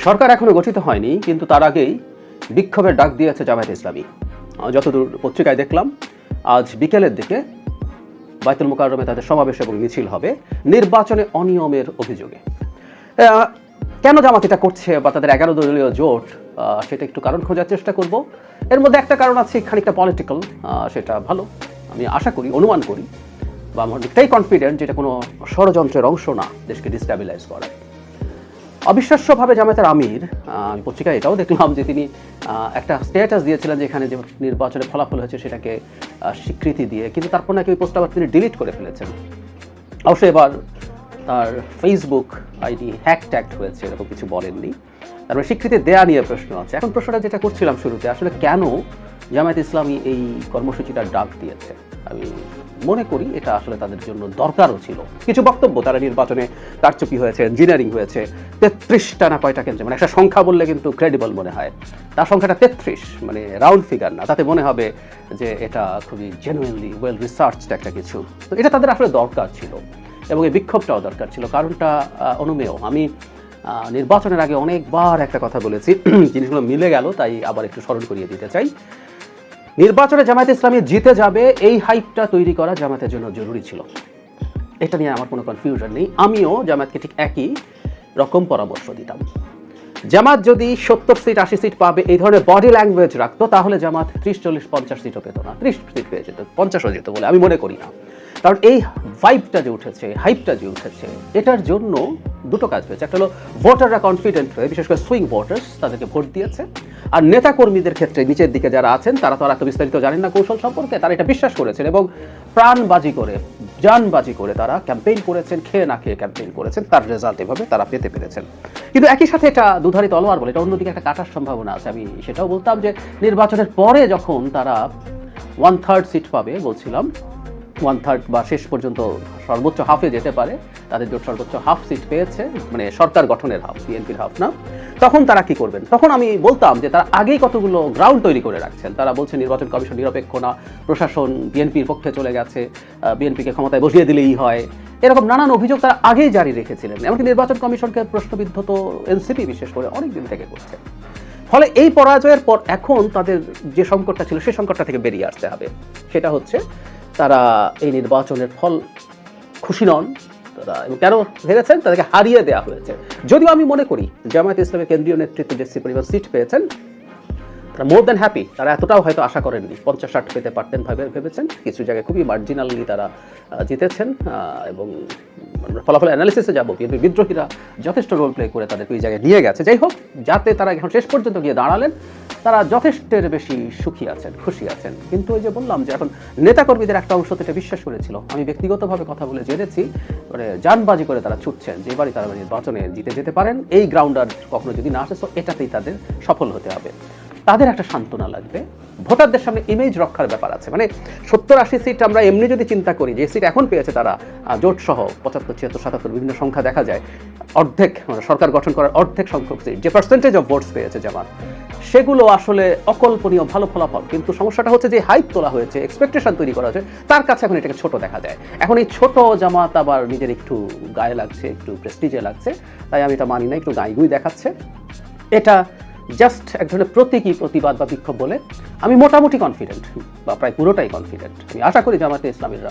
সরকার এখনো গঠিত হয়নি, কিন্তু তার আগেই বিক্ষোভের ডাক দিয়েছে জামায়াতে ইসলামী। যতদূর পত্রিকায় দেখলাম, আজ বিকেলের দিকে বায়তুল মোকাররমে তাদের সমাবেশ এবং মিছিল হবে নির্বাচনে অনিয়মের অভিযোগে। কেন জামাত এটা করছে বা তাদের 11 দলীয় জোট, সেটা একটু কারণ খোঁজার চেষ্টা করব। এর মধ্যে একটা কারণ আছে খানিকটা পলিটিক্যাল, সেটা ভালো, আমি আশা করি, অনুমান করি, বা আমার অনেকটাই কনফিডেন্ট যেটা কোনো ষড়যন্ত্রের অংশ না দেশকে ডিস্টেবিলাইজ করার। অবিশ্বাস্যভাবে জামায়াতের আমির, আমি পত্রিকায় এটাও দেখলাম যে তিনি একটা স্ট্যাটাস দিয়েছিলেন যেখানে যে নির্বাচনে ফলাফল হয়েছে সেটাকে স্বীকৃতি দিয়ে, কিন্তু তারপর নাকি ওই পোস্টটা আবার তিনি ডিলিট করে ফেলেছেন। অবশ্যই এবার তার ফেসবুক আইডি হ্যাক হয়েছে, এরকম কিছু বলেননি। তারপরে স্বীকৃতি দেয়া নিয়ে প্রশ্ন আছে। এখন প্রশ্নটা যেটা করছিলাম শুরুতে, আসলে কেন জামায়াত ইসলামী এই কর্মসূচিটার ডাক দিয়েছে? আমি মনে করি এটা আসলে তাদের জন্য দরকারও ছিল। কিছু বক্তব্য, তারা নির্বাচনে কারচুপি হয়েছে, ইঞ্জিনিয়ারিং হয়েছে, 33টা না কয়টা কেন্দ্রে, মানে একটা সংখ্যা বললে কিন্তু ক্রেডিবল মনে হয়, তার সংখ্যাটা 33, মানে রাউন্ড ফিগার না, তাতে মনে হবে যে এটা খুবই জেনুইনলি ওয়েল রিসার্চড একটা কিছু। তো এটা তাদের আসলে দরকার ছিল, এবং এই বিক্ষোভটাও দরকার ছিল। কারণটা অনুমেয়। আমি নির্বাচনের আগে অনেকবার একটা কথা বলেছি, জিনিসগুলো মিলে গেল, তাই আবার একটু স্মরণ করিয়ে দিতে চাই। নির্বাচনে জামায়াতে ইসলামী জিতে যাবে, এই হাইপটা তৈরি করা জামায়াতের জন্য জরুরি ছিল। এটা নিয়ে আমার কোনো কনফিউশন নেই। আমিও জামায়াতকে ঠিক একই রকম পরামর্শ দিতাম। জামাত যদি 70 সিট 80 সিট পাবে, এই ধরনের বডি ল্যাঙ্গুয়েজ রাখতো, তাহলে জামাত 30 40 50 সিটও পেত না, 30 সিট পেয়ে যেত, 50ও যেত বলে আমি মনে করি না। কারণ এই ভাইবটা যে উঠেছে, হাইপটা যে উঠেছে, এটার জন্য দুটো কাজ হয়েছে। একটা হলো ভোটাররা কনফিডেন্ট হয়ে, বিশেষ করে সুইং ভোটার্স, তাদেরকে ভোট দিয়েছে। আর নেতাকর্মীদের ক্ষেত্রে নিচের দিকে যারা আছেন, তারা তো আর এত বিস্তারিত জানেন না কৌশল সম্পর্কে, তারা এটা বিশ্বাস করেছেন এবং প্রাণবাজি করে, জানবাজি করে তারা ক্যাম্পেইন করেছেন, খেয়ে না খেয়ে ক্যাম্পেইন করেছেন। তার রেজাল্ট এভাবে তারা পেতে পেরেছেন। কিন্তু একই সাথে এটা দুধারি তলোয়ার বলে, এটা অন্যদিকে একটা কাটার সম্ভাবনা আছে। আমি সেটাও বলতাম যে নির্বাচনের পরে যখন তারা 1/3 সিট পাবে, বলছিলাম 1/3 বা শেষ পর্যন্ত সর্বোচ্চ হাফে যেতে পারে, তাদের জোট সর্বোচ্চ হাফ সিট পেয়েছে, মানে সরকার গঠনের হাফ, বিএনপির হাফ না, তখন তারা কি করবেন? তখন আমি বলতাম যে তারা আগেই কতগুলো গ্রাউন্ড তৈরি করে রাখছেন। তারা বলছে নির্বাচন কমিশন নিরপেক্ষ না, প্রশাসন বিএনপির পক্ষে চলে গেছে, বিএনপিকে ক্ষমতায় বসিয়ে দিলেই হয়, এরকম নানান অভিযোগ তারা আগেই জারি রেখেছিলেন। এমনকি নির্বাচন কমিশনকে প্রশ্নবিদ্ধ তো এনসিপি বিশেষ করে অনেক দিন থেকে করছে। ফলে এই পরাজয়ের পর এখন তাদের যে সংকটটা ছিল, সেই সংকটটা থেকে বেরিয়ে আসতে হবে। সেটা হচ্ছে তারা এই নির্বাচনের ফল খুশি নন, তারা কেন হেরেছেন, তাদেরকে হারিয়ে দেওয়া হয়েছে। যদিও আমি মনে করি জামায়াতে ইসলামের কেন্দ্রীয় নেতৃত্ব যে পরিমাণ সিট পেয়েছেন, তারা মোর দ্যান হ্যাপি। তারা এতটাও হয়তো আশা করেননি, 50-60 পেতে পারতেন ভেবেছেন। কিছু জায়গায় খুবই মার্জিনালি তারা জিতেছেন, এবং ফলাফল অ্যানালিসিসে যাবো, বিএনপি বিদ্রোহীরা যথেষ্ট রোল প্লে করে তাদেরকে ওই জায়গায় নিয়ে গেছে। যাই হোক, যাতে তারা এখন শেষ পর্যন্ত গিয়ে দাঁড়ালেন, তারা যথেষ্টের বেশি সুখী আছেন, খুশি আছেন। কিন্তু ওই যে বললাম যে এখন নেতাকর্মীদের একটা অংশ এটা বিশ্বাস করেছিল, আমি ব্যক্তিগতভাবে কথা বলে জেনেছি, মানে জানবাজি করে তারা ছুটছেন যে এবারই তারা নির্বাচনে জিতে যেতে পারেন, এই গ্রাউন্ডার কখনো যদি না আসে, তো এটাতেই তাদের সফল হতে হবে। তাদের একটা সান্ত্বনা লাগবে, ভোটারদের সামনে ইমেজ রক্ষার ব্যাপার আছে। মানে 70-80 সিট আমরা এমনি যদি চিন্তা করি, যে সিট এখন পেয়েছে তারা জোট সহ 75 76 77 বিভিন্ন সংখ্যা দেখা যায়, অর্ধেক, মানে সরকার গঠন করার অর্ধেক সংখ্যক সিট, যে পার্সেন্টেজ অফ ভোটস পেয়েছে জামাত, সেগুলো আসলে অকল্পনীয় ভালো ফলাফল। কিন্তু সমস্যাটা হচ্ছে যে হাইপ তোলা হয়েছে, এক্সপেকটেশন তৈরি করা হয়েছে, তার কাছে এখন এটাকে ছোট দেখা যায়। এখন এই ছোট জামাত আবার নিজের একটু গায়ে লাগছে, একটু প্রেস্টিজে লাগছে, তাই আমি এটা মানি না, একটু গাইগুই দেখাচ্ছে। এটা জাস্ট এক ধরনের প্রতীকী প্রতিবাদ বা বিক্ষোভ বলে আমি মোটামুটি কনফিডেন্ট, বা প্রায় পুরোটাই কনফিডেন্ট। আমি আশা করি জামাতে ইসলামীরা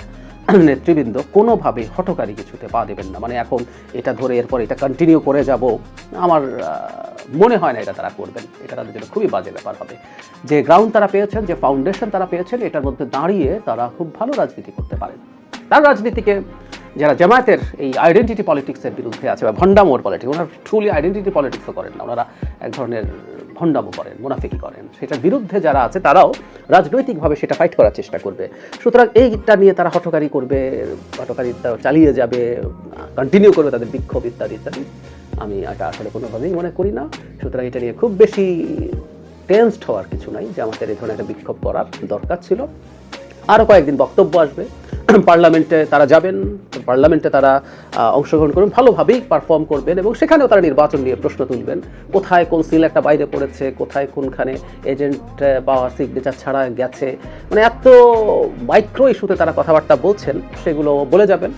নেতৃবৃন্দ কোনোভাবে হঠকারী কিছুতে পা দেবেন না। মানে এখন এটা ধরে এরপর এটা কন্টিনিউ করে যাব, আমার মনে হয় না এটা তারা করবেন। এটা তাদের জন্য খুবই বাজে ব্যাপার হবে। যে গ্রাউন্ড তারা পেয়েছেন, যে ফাউন্ডেশন তারা পেয়েছেন, এটার মধ্যে দাঁড়িয়ে তারা খুব ভালো রাজনীতি করতে পারেন। তার রাজনীতিকে যারা জামায়াতের এই আইডেন্টিটি পলিটিক্সের বিরুদ্ধে আছে, বা ভণ্ডামোর পলিটিক্স, ওনারা ট্রুলি আইডেন্টিটি পলিটিক্সও করেন না, ওনারা এক ধরনের ভণ্ডামো করেন, মুনাফিকি করেন, সেটার বিরুদ্ধে যারা আছে তারাও রাজনৈতিকভাবে সেটা ফাইট করার চেষ্টা করবে। সুতরাং এইটা নিয়ে তারা হঠকারি করবে, হঠকারি চালিয়ে যাবে, কন্টিনিউ করবে তাদের বিক্ষোভ ইত্যাদি ইত্যাদি, আমি এটা আসলে কোনোভাবেই মনে করি না। সুতরাং এটা নিয়ে খুব বেশি টেনসড হওয়ার কিছু নাই, যে আমাদের এই ধরনের একটা বিক্ষোভ করার দরকার ছিল। আরও কয়েকদিন বক্তব্য আসবে, পার্লামেন্টে তারা যাবেন, পার্লামেন্টে তারা অংশগ্রহণ করবেন, ভালোভাবেই পারফর্ম করবেন, এবং সেখানেও তারা নির্বাচন নিয়ে প্রশ্ন তুলবেন। কোথায় কোন সিল একটা বাইরে পড়েছে, কোথায় কোনখানে এজেন্ট বা সিগনেচার ছাড়া গেছে, মানে এত মাইক্রো ইস্যুতে তারা কথাবার্তা বলছেন, সেগুলো বলে যাবেন।